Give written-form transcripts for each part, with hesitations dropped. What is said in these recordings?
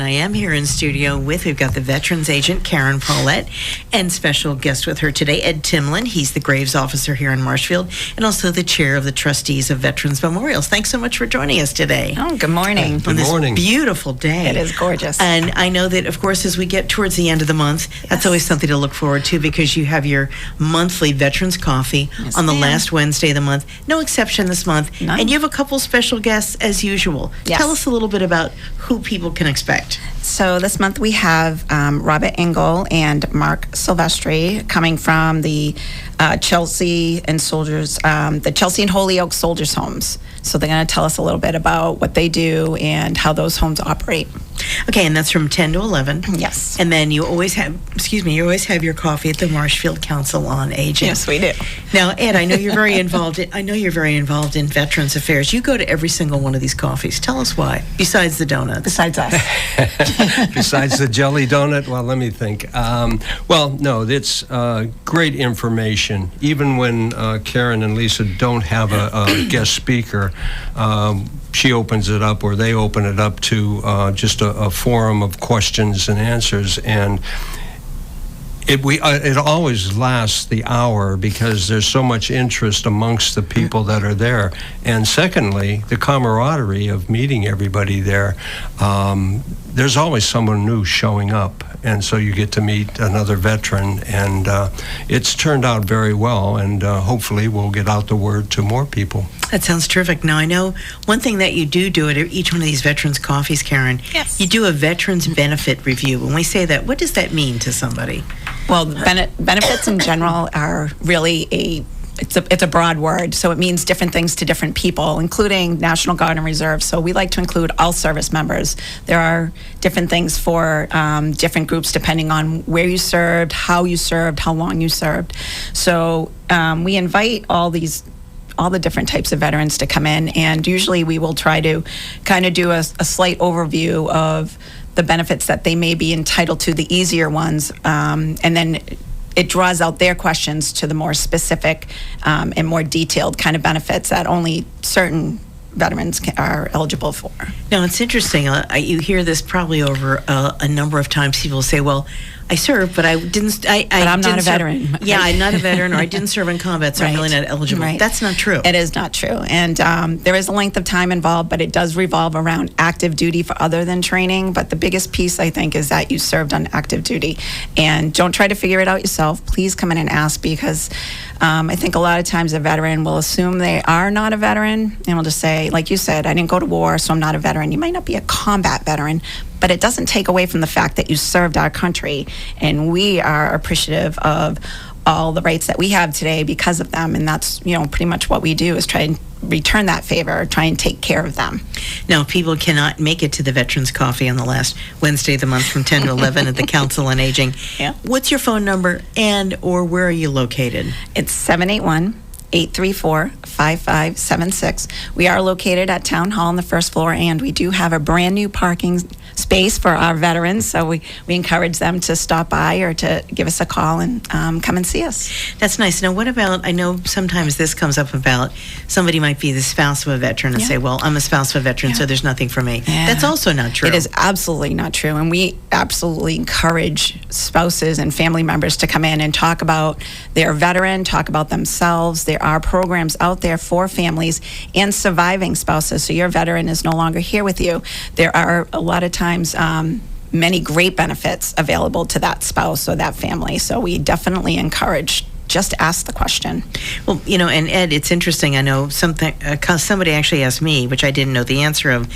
I am here in studio we've got the Veterans Agent, Carin, Paulette, and special guest with her today, Ed Timlin. He's the Graves Officer here in Marshfield, and also the Chair of the Trustees of Veterans Memorials. Thanks so much for joining us today. Oh, good morning. On this morning. Beautiful day. It is gorgeous. And I know that, of course, as we get towards the end of the month, that's always something to look forward to because you have your monthly Veterans Coffee on the last Wednesday of the month. No exception this month. None. And you have a couple special guests as usual. Yes. Tell us a little bit about who people can expect. So this month we have Robert Engel and Mark Silvestri coming from the Chelsea and Soldiers, the Chelsea and Holyoke Soldiers Homes. So they're going to tell us a little bit about what they do and how those homes operate. Okay, and that's from 10 to 11. Yes. And then you always have your coffee at the Marshfield Council on Aging. Yes, we do. Now, Ed, I know you're very involved in Veterans Affairs. You go to every single one of these coffees. Tell us why, besides the donuts. Besides us. Besides the jelly donut, well, let me think. No, it's great information. Even when Carin and Lisa don't have a guest speaker, she opens it up, or they open it up to just a forum of questions and answers, and it always lasts the hour because there's so much interest amongst the people that are there. And secondly, the camaraderie of meeting everybody there. There's always someone new showing up, and so you get to meet another veteran, and it's turned out very well, and hopefully we'll get out the word to more people. That sounds terrific. Now, I know one thing that you do at each one of these Veterans Coffees, Carin. Yes. You do a Veterans Benefit Review. When we say that, what does that mean to somebody? Well, benefits in general are really it's a broad word, so it means different things to different people, including National Guard and Reserve. So we like to include all service members. There are different things for different groups depending on where you served, how long you served. So we invite all the different types of veterans to come in, and usually we will try to kind of do a slight overview of the benefits that they may be entitled to, the easier ones, and then it draws out their questions to the more specific and more detailed kind of benefits that only certain veterans are eligible for. Now, it's interesting. You hear this probably over a number of times. People say, well, I served, but I didn't. But I'm not a veteran. Yeah, I'm not a veteran, or I didn't serve in combat, so I'm really not eligible. Right. That's not true. It is not true. And there is a length of time involved, but it does revolve around active duty for other than training. But the biggest piece, I think, is that you served on active duty. And don't try to figure it out yourself. Please come in and ask, because I think a lot of times a veteran will assume they are not a veteran and will just say, like you said, I didn't go to war, so I'm not a veteran. You might not be a combat veteran, but it doesn't take away from the fact that you served our country, and we are appreciative of all the rights that we have today because of them. And that's, pretty much what we do, is try and return that favor, try and take care of them. Now, if people cannot make it to the Veterans Coffee on the last Wednesday of the month from 10 to 11 at the Council on Aging, what's your phone number or where are you located? It's 781-834-5576. We are located at Town Hall on the first floor, and we do have a brand new parking space for our veterans, so we encourage them to stop by or to give us a call and come and see us. That's nice. Now, what about, I know sometimes this comes up about somebody might be the spouse of a veteran and say, well, I'm a spouse of a veteran, so there's nothing for me. Yeah. That's also not true. It is absolutely not true, and we absolutely encourage spouses and family members to come in and talk about their veteran, talk about themselves. There are programs out there for families and surviving spouses, so your veteran is no longer here with you. There are a lot of times many great benefits available to that spouse or that family, so we definitely encourage, just ask the question. Well, and Ed, it's interesting. I know somebody actually asked me, which I didn't know the answer of,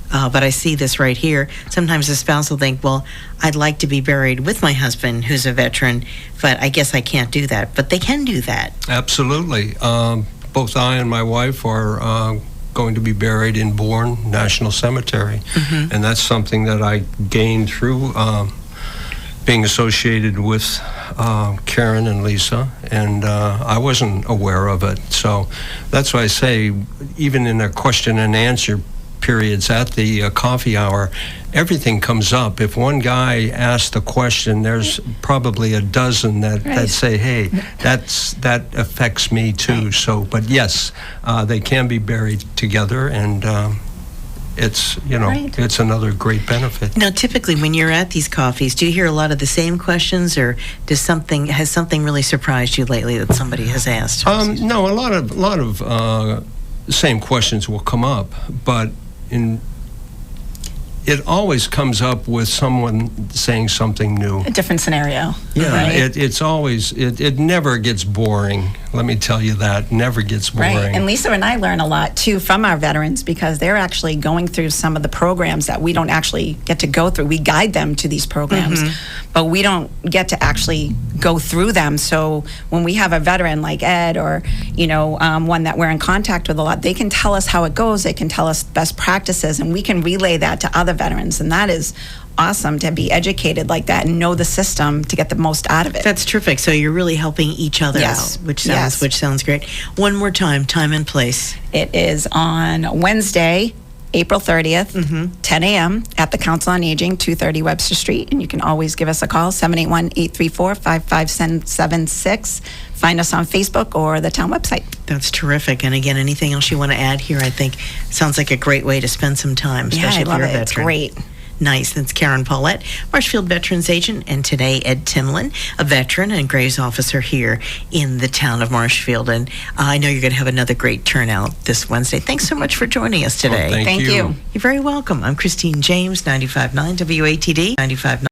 but I see this right here. Sometimes the spouse will think, well, I'd like to be buried with my husband who's a veteran, but I guess I can't do that. But they can do that. Absolutely. Both I and my wife are going to be buried in Bourne National Cemetery, and that's something that I gained through being associated with Carin and Lisa, and I wasn't aware of it. So that's why I say, even in a question and answer periods at the coffee hour, everything comes up. If one guy asks the question, there's probably a dozen that say, hey, that affects me too. So, but yes, they can be buried together, and it's Right. it's another great benefit. Now, typically, when you're at these coffees, do you hear a lot of the same questions, or has something really surprised you lately that somebody has asked? No, a lot of same questions will come up, but it always comes up with someone saying something new. A different scenario. Yeah, Right? it's always, it never gets boring. Let me tell you that. Never gets boring. Right. And Lisa and I learn a lot too from our veterans because they're actually going through some of the programs that we don't actually get to go through. We guide them to these programs, but we don't get to actually go through them. So when we have a veteran like Ed or, one that we're in contact with a lot, they can tell us how it goes. They can tell us best practices, and we can relay that to other veterans. And that is awesome to be educated like that and know the system to get the most out of it. That's terrific. So you're really helping each other Yes. out, which Yes. sounds great. One more time and place. It is on Wednesday, April 30th, 10 a.m. at the Council on Aging, 230 Webster Street. And you can always give us a call, 781-834-5576. Find us on Facebook or the town website. That's terrific. And again, anything else you want to add here? I think sounds like a great way to spend some time, especially I if love you're a it. veteran. It's great. Nice. That's Carin Paulette, Marshfield Veterans Agent, and today Ed Timlin, a veteran and Graves Officer here in the town of Marshfield. And I know you're going to have another great turnout this Wednesday. Thanks so much for joining us today. Well, thank you. you. You're very welcome. I'm Christine James, 95.9 WATD, 95.9.